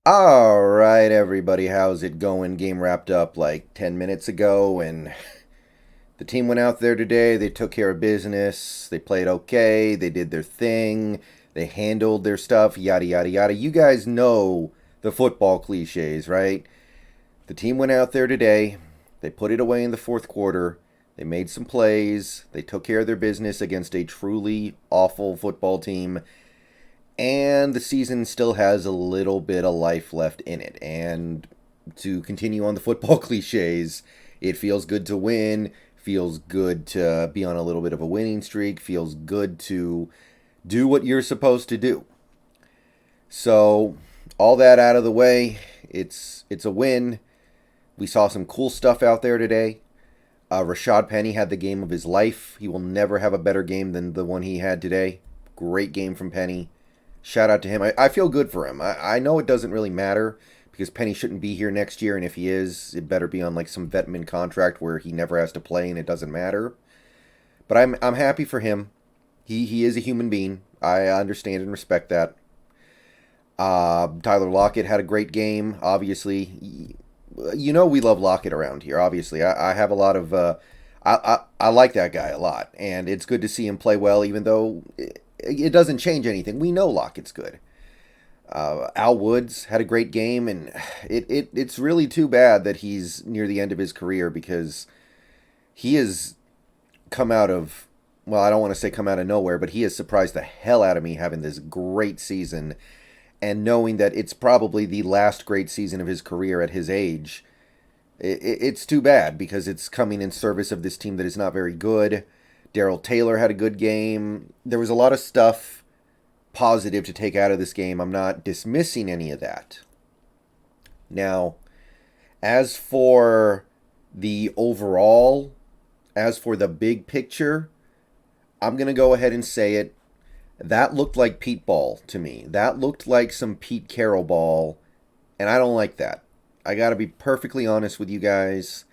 All right, everybody, how's it going? Game wrapped up like 10 minutes ago, and the team went out there today. They took care of business. They played okay. They did their thing. They handled their stuff, yada, yada, yada. You guys know the football cliches, right? The team went out there today. They put it away in the fourth quarter. They made some plays. They took care of their business against a truly awful football team, and the season still has a little bit of life left in it. And to continue on the football cliches, it feels good to win, feels good to be on a little bit of a winning streak, feels good to do what you're supposed to do. So, all that out of the way, it's a win. We saw some cool stuff out there today. Rashad Penny had the game of his life. He will never have a better game than the one he had today. Great game from Penny. Shout out to him. I feel good for him. I know it doesn't really matter because Penny shouldn't be here next year, and if he is, it better be on like some vetman contract where he never has to play and it doesn't matter. But I'm happy for him. He is a human being. I understand and respect that. Tyler Lockett had a great game. Obviously, you know we love Lockett around here. Obviously, I have a lot of. I like that guy a lot, and it's good to see him play well, even though it doesn't change anything. We know Lockett's good. Al Woods had a great game, and it's really too bad that he's near the end of his career because he has come out of, well, I don't want to say come out of nowhere, but he has surprised the hell out of me having this great season and knowing that it's probably the last great season of his career at his age. It's too bad because it's coming in service of this team that is not very good. Daryl Taylor had a good game. There was a lot of stuff positive to take out of this game. I'm not dismissing any of that. Now, as for the overall, as for the big picture, I'm going to go ahead and say it. That looked like Pete ball to me. That looked like some Pete Carroll ball, and I don't like that. I got to be perfectly honest with you guys.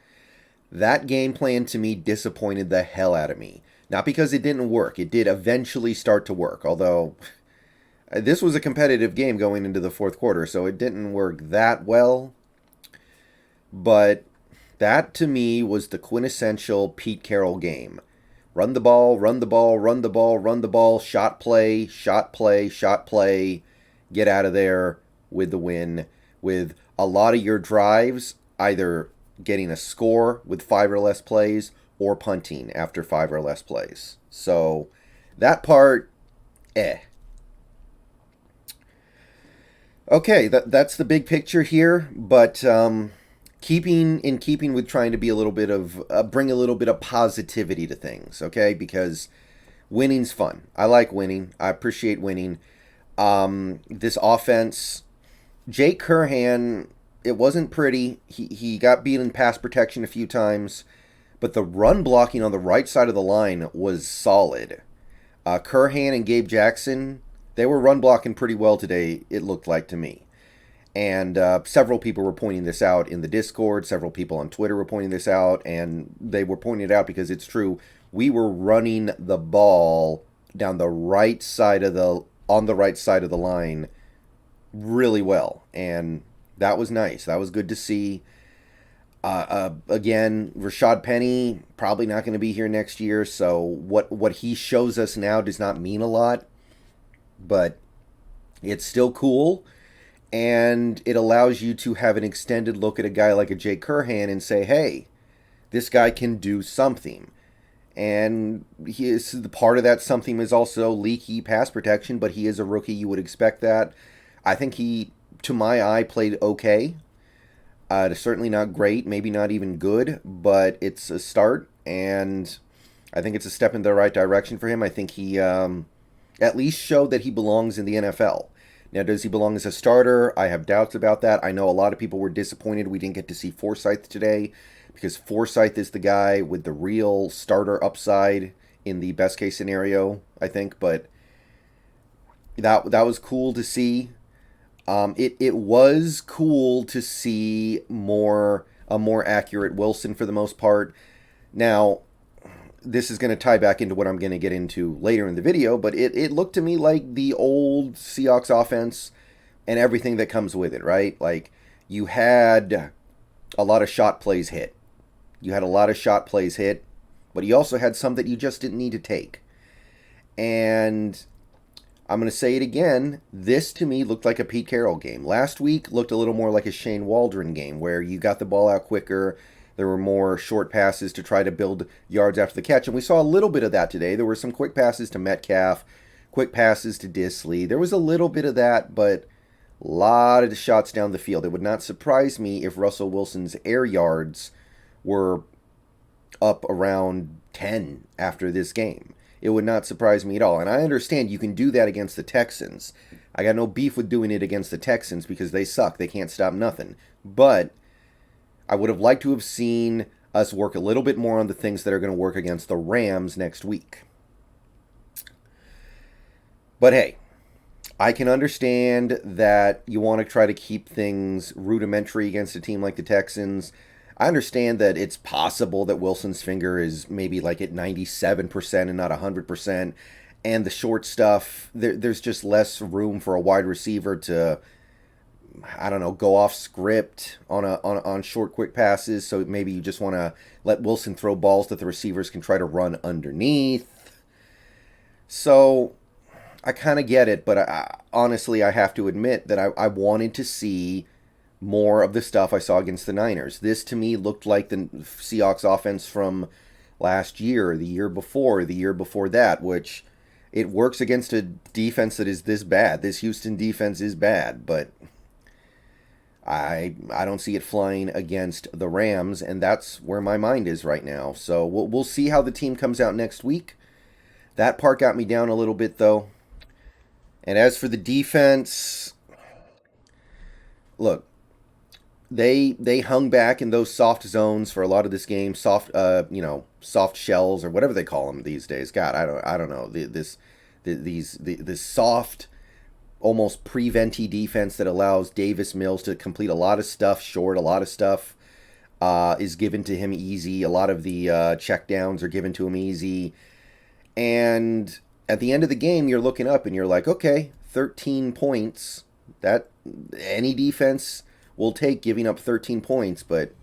That game plan to me disappointed the hell out of me. Not because it didn't work. It did eventually start to work, although this was a competitive game going into the fourth quarter, so it didn't work that well. But that to me was the quintessential Pete Carroll game. Run the ball, run the ball, run the ball, run the ball, shot play, shot play, shot play, get out of there with the win, with a lot of your drives either getting a score with 5 or less plays or punting after 5 or less plays. So that part, eh. Okay, that's the big picture here, but keeping with trying to be a little bit of bring a little bit of positivity to things, okay? Because winning's fun. I like winning. I appreciate winning. This offense, Jake Curhan, it wasn't pretty. He got beat in pass protection a few times, but the run blocking on the right side of the line was solid. Curhan and Gabe Jackson, they were run blocking pretty well today, it looked like to me. And several people were pointing this out in the Discord. Several people on Twitter were pointing this out, and they were pointing it out because it's true. We were running the ball down the right side of the on the right side of the line really well, and that was nice. That was good to see. Again, Rashad Penny probably not going to be here next year, so what he shows us now does not mean a lot, but it's still cool. And it allows you to have an extended look at a guy like a Jay Curhan and say, hey, this guy can do something. And he is the part of that something is also leaky pass protection, but he is a rookie. You would expect that. I think he, to my eye, played okay. Certainly not great, maybe not even good, but it's a start, and I think it's a step in the right direction for him. I think he at least showed that he belongs in the NFL. Now, does he belong as a starter? I have doubts about that. I know a lot of people were disappointed we didn't get to see Forsyth today because Forsyth is the guy with the real starter upside in the best case scenario, I think. But that was cool to see. It was cool to see a more accurate Wilson for the most part. Now, this is going to tie back into what I'm going to get into later in the video, but it looked to me like the old Seahawks offense and everything that comes with it, right? Like, you had a lot of shot plays hit. You had a lot of shot plays hit, but you also had some that you just didn't need to take. And I'm going to say it again. This to me looked like a Pete Carroll game. Last week looked a little more like a Shane Waldron game where you got the ball out quicker. There were more short passes to try to build yards after the catch. And we saw a little bit of that today. There were some quick passes to Metcalf, quick passes to Disley. There was a little bit of that, but a lot of shots down the field. It would not surprise me if Russell Wilson's air yards were up around 10 after this game. It would not surprise me at all. And I understand you can do that against the Texans. I got no beef with doing it against the Texans because they suck. They can't stop nothing. But I would have liked to have seen us work a little bit more on the things that are going to work against the Rams next week. But hey, I can understand that you want to try to keep things rudimentary against a team like the Texans. I understand that it's possible that Wilson's finger is maybe like at 97% and not 100%. And the short stuff, there's just less room for a wide receiver to, I don't know, go off script on short, quick passes. So maybe you just want to let Wilson throw balls that the receivers can try to run underneath. So I kind of get it, but honestly, I have to admit that I wanted to see more of the stuff I saw against the Niners. This, to me, looked like the Seahawks offense from last year, the year before that, which it works against a defense that is this bad. This Houston defense is bad, but I don't see it flying against the Rams, and that's where my mind is right now. So we'll see how the team comes out next week. That part got me down a little bit, though. And as for the defense, look, they hung back in those soft zones for a lot of this game, soft shells or whatever they call them these days. God, I don't know this soft, almost pre-venti defense that allows Davis Mills to complete a lot of stuff short. A lot of stuff is given to him easy. A lot of the checkdowns are given to him easy, and at the end of the game, you're looking up and you're like, okay, 13 points. That any defense will take giving up 13 points, but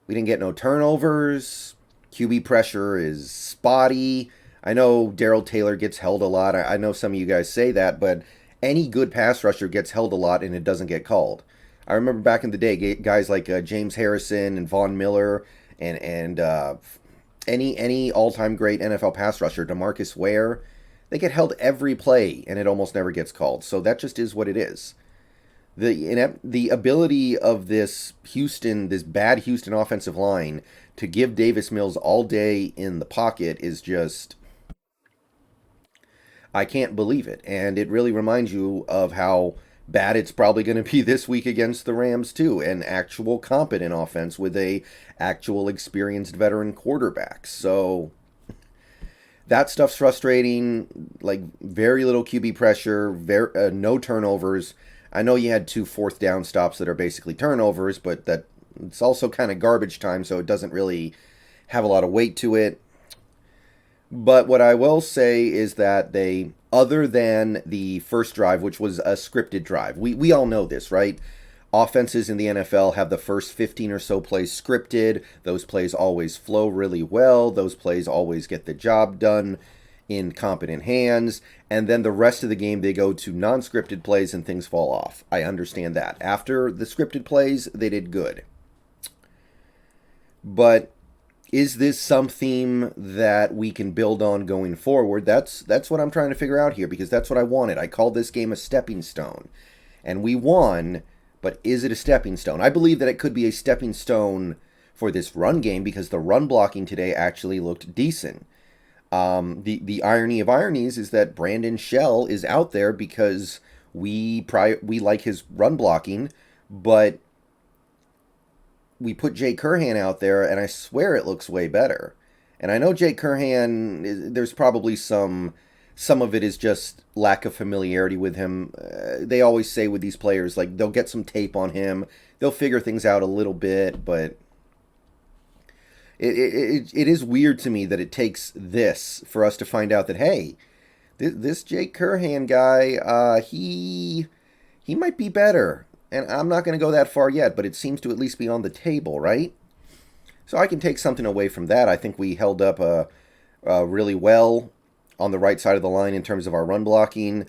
we didn't get no turnovers. QB pressure is spotty. I know Darrell Taylor gets held a lot. I know some of you guys say that, but any good pass rusher gets held a lot and it doesn't get called. I remember back in the day, guys like James Harrison and Von Miller and any all-time great NFL pass rusher, DeMarcus Ware, they get held every play and it almost never gets called. So that just is what it is. The ability of this bad Houston offensive line to give Davis Mills all day in the pocket is just, I can't believe it. And it really reminds you of how bad it's probably going to be this week against the Rams too. An actual competent offense with a actual experienced veteran quarterback. So that stuff's frustrating. Like, very little QB pressure, no turnovers. I know you had 2 fourth down stops that are basically turnovers, but that it's also kind of garbage time, so it doesn't really have a lot of weight to it. But what I will say is that they, other than the first drive, which was a scripted drive, we all know this, right? Offenses in the NFL have the first 15 or so plays scripted. Those plays always flow really well. Those plays always get the job done in competent hands, and then the rest of the game they go to non-scripted plays and things fall off. I understand that. After the scripted plays, they did good. But is this something that we can build on going forward? That's what I'm trying to figure out here, because that's what I wanted. I called this game a stepping stone, and we won, but is it a stepping stone? I believe that it could be a stepping stone for this run game, because the run blocking today actually looked decent. The irony of ironies is that Brandon Shell is out there because we like his run blocking, but we put Jay Curhan out there, and I swear it looks way better. And I know Jay Curhan, there's probably some of it is just lack of familiarity with him. They always say with these players, like, they'll get some tape on him, they'll figure things out a little bit, but It is weird to me that it takes this for us to find out that, hey, this Jake Curhan guy, he he might be better. And I'm not going to go that far yet, but it seems to at least be on the table, right? So I can take something away from that. I think we held up really well on the right side of the line in terms of our run blocking.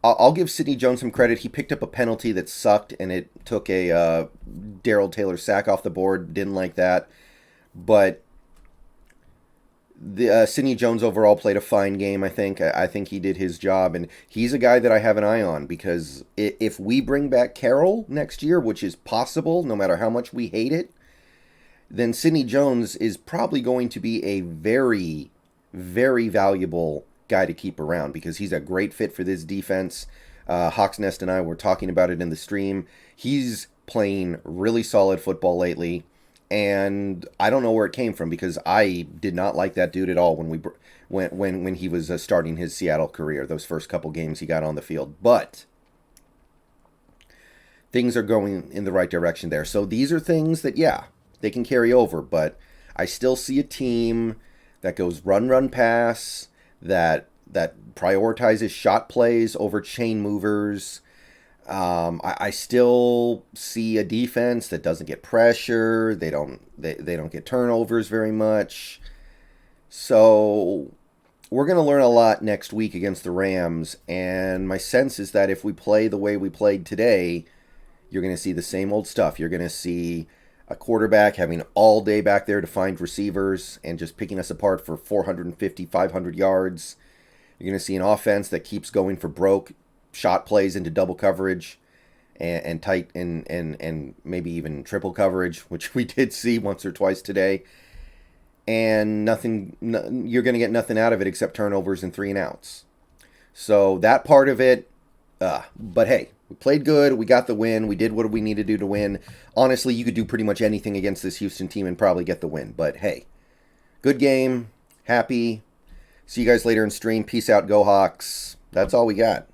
I'll give Sidney Jones some credit. He picked up a penalty that sucked, and it took a Darrell Taylor sack off the board. Didn't like that. But the Sidney Jones overall played a fine game, I think. I think he did his job, and he's a guy that I have an eye on because if we bring back Carroll next year, which is possible, no matter how much we hate it, then Sidney Jones is probably going to be a very, very valuable guy to keep around because he's a great fit for this defense. Hawksnest and I were talking about it in the stream. He's playing really solid football lately, and I don't know where it came from because I did not like that dude at all when he was starting his Seattle career. Those first couple games he got on the field, but things are going in the right direction there. So these are things that they can carry over, but I still see a team that goes run, pass, that prioritizes shot plays over chain movers. I still see a defense that doesn't get pressure. They don't get turnovers very much. So we're going to learn a lot next week against the Rams, and my sense is that if we play the way we played today, you're going to see the same old stuff. You're going to see a quarterback having all day back there to find receivers and just picking us apart for 450, 500 yards. You're going to see an offense that keeps going for broke shot plays into double coverage and tight and maybe even triple coverage, which we did see once or twice today. And you're going to get nothing out of it except turnovers and 3 and outs. So that part of it, but hey, we played good. We got the win. We did what we needed to do to win. Honestly, you could do pretty much anything against this Houston team and probably get the win. But hey, good game. Happy. See you guys later in stream. Peace out. Go Hawks. That's all we got.